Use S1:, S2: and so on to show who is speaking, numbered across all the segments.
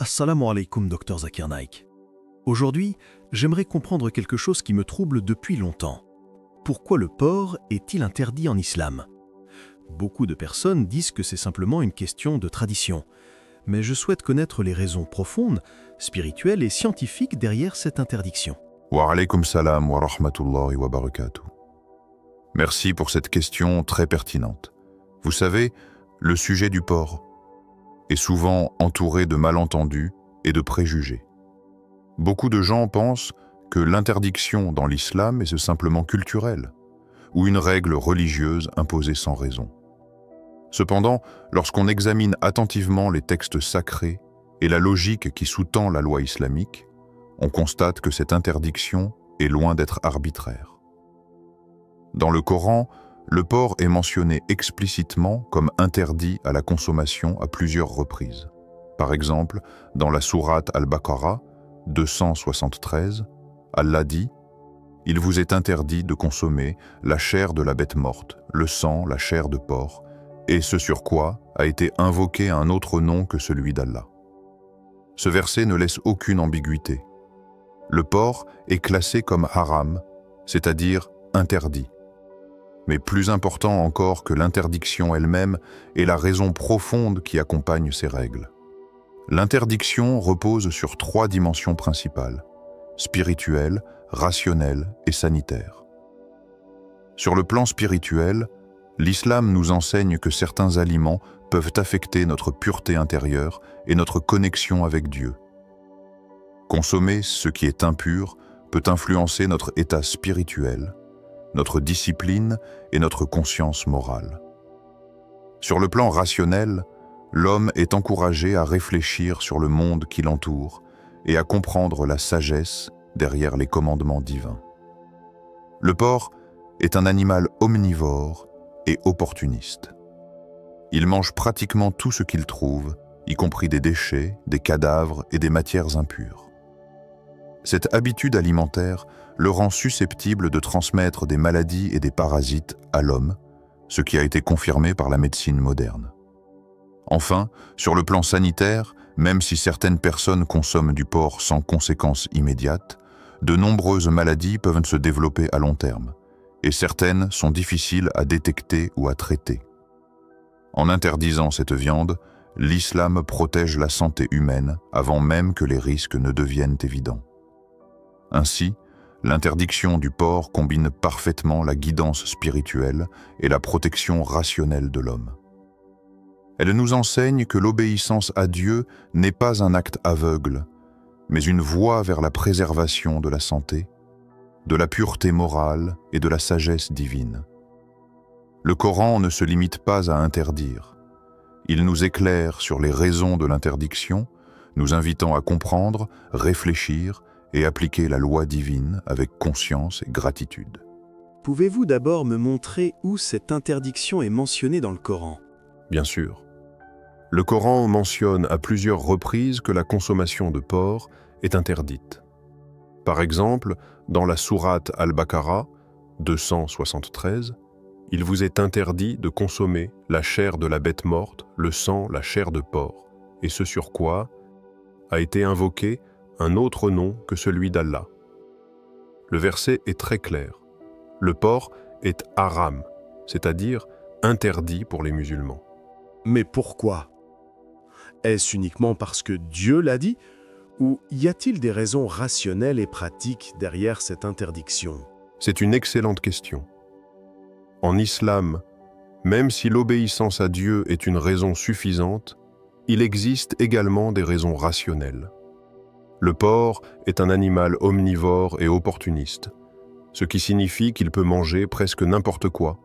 S1: Assalamu alaikum, Dr Zakir Naik. Aujourd'hui, j'aimerais comprendre quelque chose qui me trouble depuis longtemps. Pourquoi le porc est-il interdit en islam? Beaucoup de personnes disent que c'est simplement une question de tradition. Mais je souhaite connaître les raisons profondes, spirituelles et scientifiques derrière cette interdiction.
S2: Wa alaykum salam wa rahmatullahi wa barakatuh. Merci pour cette question très pertinente. Vous savez, le sujet du porc est souvent entouré de malentendus et de préjugés. Beaucoup de gens pensent que l'interdiction dans l'islam est simplement culturelle, ou une règle religieuse imposée sans raison. Cependant, lorsqu'on examine attentivement les textes sacrés et la logique qui sous-tend la loi islamique, on constate que cette interdiction est loin d'être arbitraire. Dans le Coran, le porc est mentionné explicitement comme interdit à la consommation à plusieurs reprises. Par exemple, dans la sourate Al-Baqarah 273, Allah dit « Il vous est interdit de consommer la chair de la bête morte, le sang, la chair de porc, et ce sur quoi a été invoqué un autre nom que celui d'Allah. » Ce verset ne laisse aucune ambiguïté. Le porc est classé comme haram, c'est-à-dire interdit. Mais plus important encore que l'interdiction elle-même est la raison profonde qui accompagne ces règles. L'interdiction repose sur trois dimensions principales: spirituelle, rationnelle et sanitaire. Sur le plan spirituel, l'islam nous enseigne que certains aliments peuvent affecter notre pureté intérieure et notre connexion avec Dieu. Consommer ce qui est impur peut influencer notre état spirituel, notre discipline et notre conscience morale. Sur le plan rationnel, l'homme est encouragé à réfléchir sur le monde qui l'entoure et à comprendre la sagesse derrière les commandements divins. Le porc est un animal omnivore et opportuniste. Il mange pratiquement tout ce qu'il trouve, y compris des déchets, des cadavres et des matières impures. Cette habitude alimentaire le rend susceptible de transmettre des maladies et des parasites à l'homme, ce qui a été confirmé par la médecine moderne. Enfin, sur le plan sanitaire, même si certaines personnes consomment du porc sans conséquences immédiates, de nombreuses maladies peuvent se développer à long terme, et certaines sont difficiles à détecter ou à traiter. En interdisant cette viande, l'islam protège la santé humaine avant même que les risques ne deviennent évidents. Ainsi, l'interdiction du porc combine parfaitement la guidance spirituelle et la protection rationnelle de l'homme. Elle nous enseigne que l'obéissance à Dieu n'est pas un acte aveugle, mais une voie vers la préservation de la santé, de la pureté morale et de la sagesse divine. Le Coran ne se limite pas à interdire. Il nous éclaire sur les raisons de l'interdiction, nous invitant à comprendre, réfléchir et appliquer la loi divine avec conscience et gratitude.
S1: Pouvez-vous d'abord me montrer où cette interdiction est mentionnée dans le Coran?
S3: Bien sûr. Le Coran mentionne à plusieurs reprises que la consommation de porc est interdite. Par exemple, dans la sourate Al-Baqarah 273, il vous est interdit de consommer la chair de la bête morte, le sang, la chair de porc, et ce sur quoi a été invoqué un autre nom que celui d'Allah. Le verset est très clair. Le porc est haram, c'est-à-dire interdit pour les musulmans.
S4: Mais pourquoi? Est-ce uniquement parce que Dieu l'a dit? Ou y a-t-il des raisons rationnelles et pratiques derrière cette interdiction?
S3: C'est une excellente question. En islam, même si l'obéissance à Dieu est une raison suffisante, il existe également des raisons rationnelles. Le porc est un animal omnivore et opportuniste, ce qui signifie qu'il peut manger presque n'importe quoi,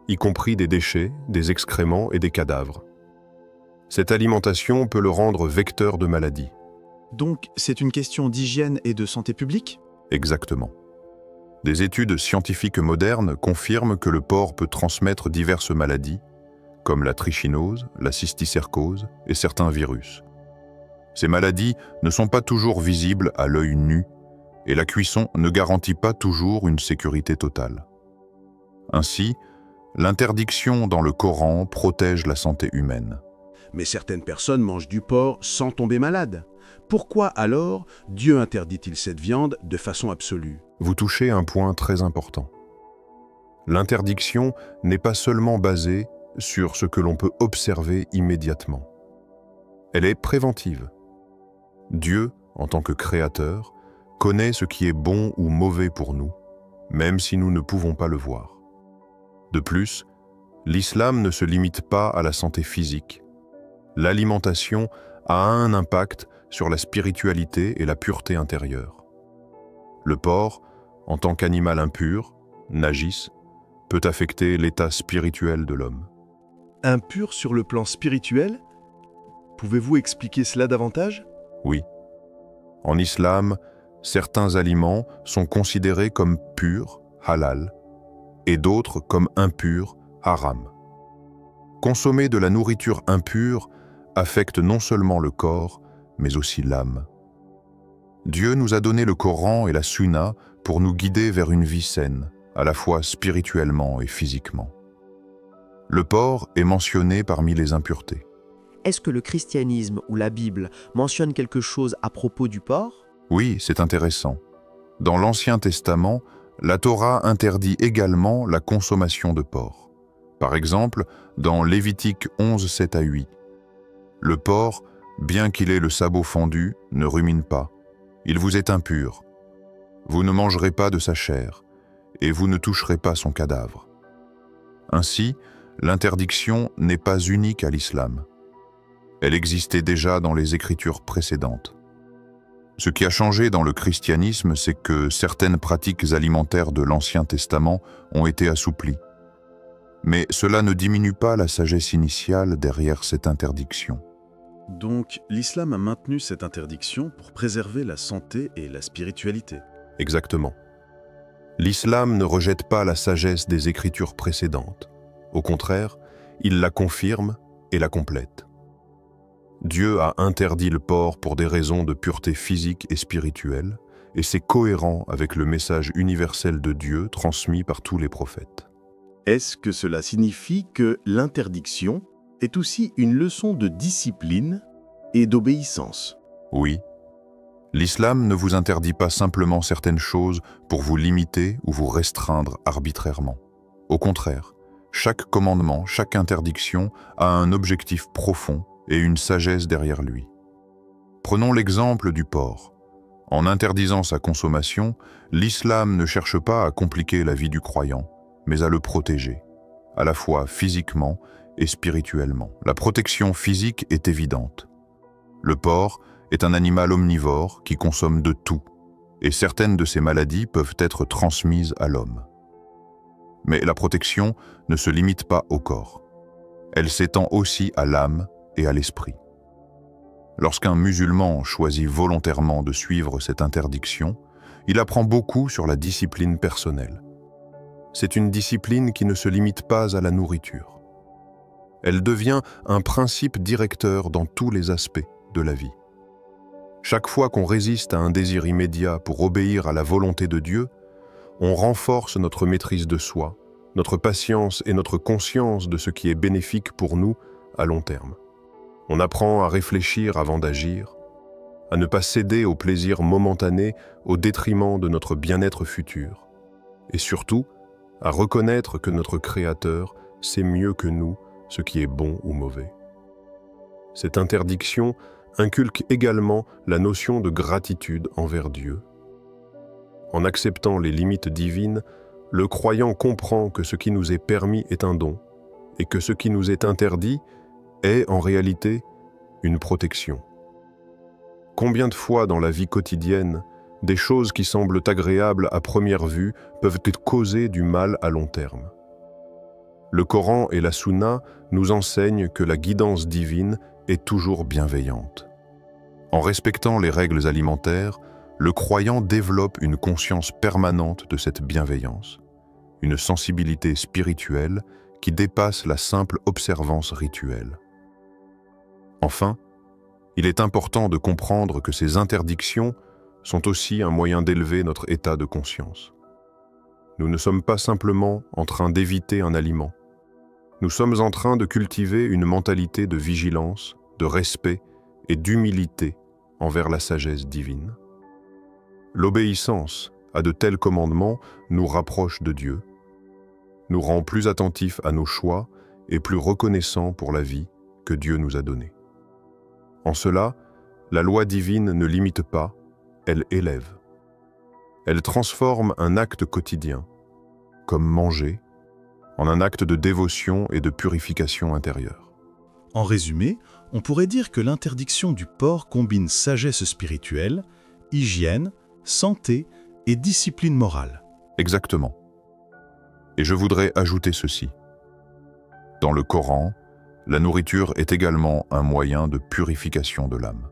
S3: y compris des déchets, des excréments et des cadavres. Cette alimentation peut le rendre vecteur de maladies.
S1: Donc, c'est une question d'hygiène et de santé publique?
S2: Exactement. Des études scientifiques modernes confirment que le porc peut transmettre diverses maladies, comme la trichinose, la cysticercose et certains virus. Ces maladies ne sont pas toujours visibles à l'œil nu et la cuisson ne garantit pas toujours une sécurité totale. Ainsi, l'interdiction dans le Coran protège la santé humaine.
S4: Mais certaines personnes mangent du porc sans tomber malades. Pourquoi alors Dieu interdit-il cette viande de façon absolue?
S3: Vous touchez un point très important. L'interdiction n'est pas seulement basée sur ce que l'on peut observer immédiatement. Elle est préventive. Dieu, en tant que créateur, connaît ce qui est bon ou mauvais pour nous, même si nous ne pouvons pas le voir. De plus, l'islam ne se limite pas à la santé physique. L'alimentation a un impact sur la spiritualité et la pureté intérieure. Le porc, en tant qu'animal impur, najis, peut affecter l'état spirituel de l'homme.
S4: Impur sur le plan spirituel? Pouvez-vous expliquer cela davantage?
S3: Oui. En islam, certains aliments sont considérés comme purs, halal, et d'autres comme impurs, haram. Consommer de la nourriture impure affecte non seulement le corps, mais aussi l'âme. Dieu nous a donné le Coran et la Sunna pour nous guider vers une vie saine, à la fois spirituellement et physiquement. Le porc est mentionné parmi les impuretés.
S5: Est-ce que le christianisme ou la Bible mentionne quelque chose à propos du porc?
S2: Oui, c'est intéressant. Dans l'Ancien Testament, la Torah interdit également la consommation de porc. Par exemple, dans Lévitique 11, 7 à 8. Le porc, bien qu'il ait le sabot fendu, ne rumine pas. Il vous est impur. Vous ne mangerez pas de sa chair, et vous ne toucherez pas son cadavre. Ainsi, l'interdiction n'est pas unique à l'islam. Elle existait déjà dans les Écritures précédentes. Ce qui a changé dans le christianisme, c'est que certaines pratiques alimentaires de l'Ancien Testament ont été assouplies. Mais cela ne diminue pas la sagesse initiale derrière cette interdiction.
S1: Donc, l'islam a maintenu cette interdiction pour préserver la santé et la spiritualité.
S3: Exactement. L'islam ne rejette pas la sagesse des Écritures précédentes. Au contraire, il la confirme et la complète. Dieu a interdit le porc pour des raisons de pureté physique et spirituelle, et c'est cohérent avec le message universel de Dieu transmis par tous les prophètes.
S4: Est-ce que cela signifie que l'interdiction est aussi une leçon de discipline et d'obéissance?
S2: Oui. L'islam ne vous interdit pas simplement certaines choses pour vous limiter ou vous restreindre arbitrairement. Au contraire, chaque commandement, chaque interdiction a un objectif profond et une sagesse derrière lui. Prenons l'exemple du porc. En interdisant sa consommation, l'islam ne cherche pas à compliquer la vie du croyant, mais à le protéger, à la fois physiquement et spirituellement. La protection physique est évidente. Le porc est un animal omnivore qui consomme de tout, et certaines de ces maladies peuvent être transmises à l'homme. Mais la protection ne se limite pas au corps. Elle s'étend aussi à l'âme et à l'esprit. Lorsqu'un musulman choisit volontairement de suivre cette interdiction, il apprend beaucoup sur la discipline personnelle. C'est une discipline qui ne se limite pas à la nourriture. Elle devient un principe directeur dans tous les aspects de la vie. Chaque fois qu'on résiste à un désir immédiat pour obéir à la volonté de Dieu, on renforce notre maîtrise de soi, notre patience et notre conscience de ce qui est bénéfique pour nous à long terme. On apprend à réfléchir avant d'agir, à ne pas céder au plaisir momentané au détriment de notre bien-être futur, et surtout, à reconnaître que notre Créateur sait mieux que nous ce qui est bon ou mauvais. Cette interdiction inculque également la notion de gratitude envers Dieu. En acceptant les limites divines, le croyant comprend que ce qui nous est permis est un don, et que ce qui nous est interdit est en réalité une protection. Combien de fois dans la vie quotidienne, des choses qui semblent agréables à première vue peuvent causer du mal à long terme? Le Coran et la Sunna nous enseignent que la guidance divine est toujours bienveillante. En respectant les règles alimentaires, le croyant développe une conscience permanente de cette bienveillance, une sensibilité spirituelle qui dépasse la simple observance rituelle. Enfin, il est important de comprendre que ces interdictions sont aussi un moyen d'élever notre état de conscience. Nous ne sommes pas simplement en train d'éviter un aliment. Nous sommes en train de cultiver une mentalité de vigilance, de respect et d'humilité
S3: envers la sagesse divine. L'obéissance à de tels commandements nous rapproche de Dieu, nous rend plus attentifs à nos choix et plus reconnaissants pour la vie que Dieu nous a donnée. En cela, la loi divine ne limite pas, elle élève. Elle transforme un acte quotidien, comme manger, en un acte de dévotion et de purification intérieure.
S1: En résumé, on pourrait dire que l'interdiction du porc combine sagesse spirituelle, hygiène, santé et discipline morale.
S2: Exactement. Et je voudrais ajouter ceci. Dans le Coran, la nourriture est également un moyen de purification de l'âme.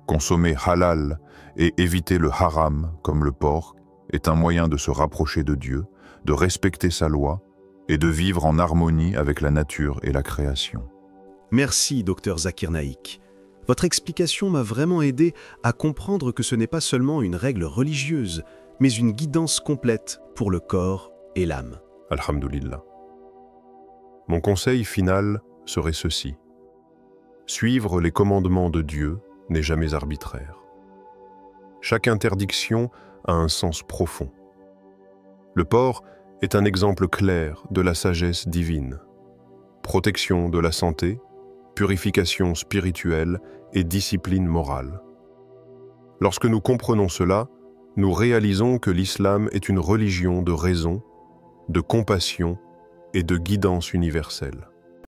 S2: Consommer halal et éviter le haram, comme le porc, est un moyen de se rapprocher de Dieu, de respecter sa loi et de vivre en harmonie avec la nature et la création.
S1: Merci, Dr Zakir Naik. Votre explication m'a vraiment aidé à comprendre que ce n'est pas seulement une règle religieuse, mais une guidance complète pour le corps et l'âme.
S3: Alhamdulillah. Mon conseil final serait ceci. Suivre les commandements de Dieu n'est jamais arbitraire. Chaque interdiction a un sens profond. Le porc est un exemple clair de la sagesse divine. Protection de la santé, purification spirituelle et discipline morale. Lorsque nous comprenons cela, nous réalisons que l'islam est une religion de raison, de compassion et de guidance universelle.